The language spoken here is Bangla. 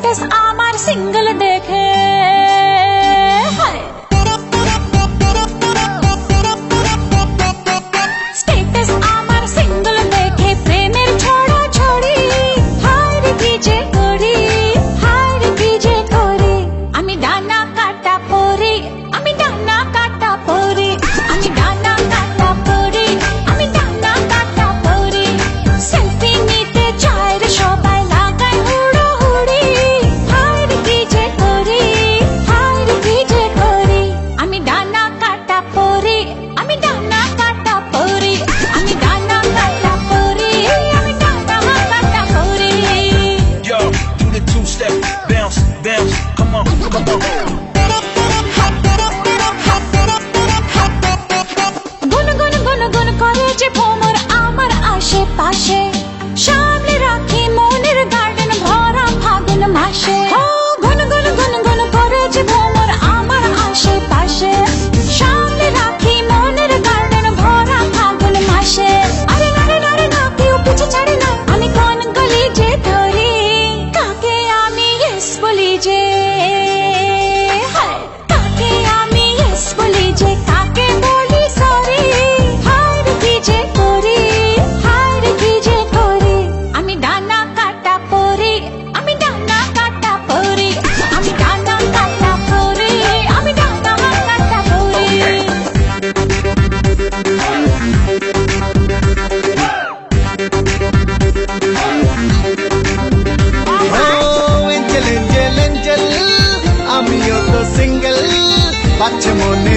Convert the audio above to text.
স্ট্যাটাস আমার সিঙ্গেল দেখে স্ট্যাটাস আমার সিঙ্গেল দেখে প্রেমের ছড়া ছড়ি হায় রে কি যে করি হায় রে কি যে করি আমি ডানা কাটা পরি আমি ডানা কাটা পরি আমি ডানা কাটা পরি আমি ডানা কাটা পরি সেলফি নিতে চায় রে সবাই লাগায় হুড়োহুড়ি হায় রে কি যে করি হায় রে কি যে করি আমি ডানা কাটা পরি আমি ডানা কাটা পরি আমি ডানা কাটা পরি আমি ডানা কাটা পরি Yo, do the two-step, bounce, bounce, come on, come on. গুন গুন গুন গুন করে যে ভ্রমর আমার আশেপাশে সামনে রাখি মনের গার্ডেন ভরা ফাগুন মাসে গুন গুন গুন গুন করে যে ভ্রমর আমার আশেপাশে সামনে রাখি মনের গার্ডেন ভরা ফাগুন মাসে আরে নারে নারে না কেউ পিছে ছাড়ে না আমি কোন গলি যে ধরি কাকে আমি ইয়েস বলি যে কাকে আমি ইয়েস বলি যে কাকে বলি সরি হায় রে কি যে করি হায় রে কি যে করি আমি ডানা কাটা পরি আমি ডানা কাটা পরি আমি ডানা কাটা পরি আমি ডানা কাটা পরি এঞ্জেল এঞ্জেল এঞ্জেল আমিও তো সিঙ্গেল বাচ্চা মনে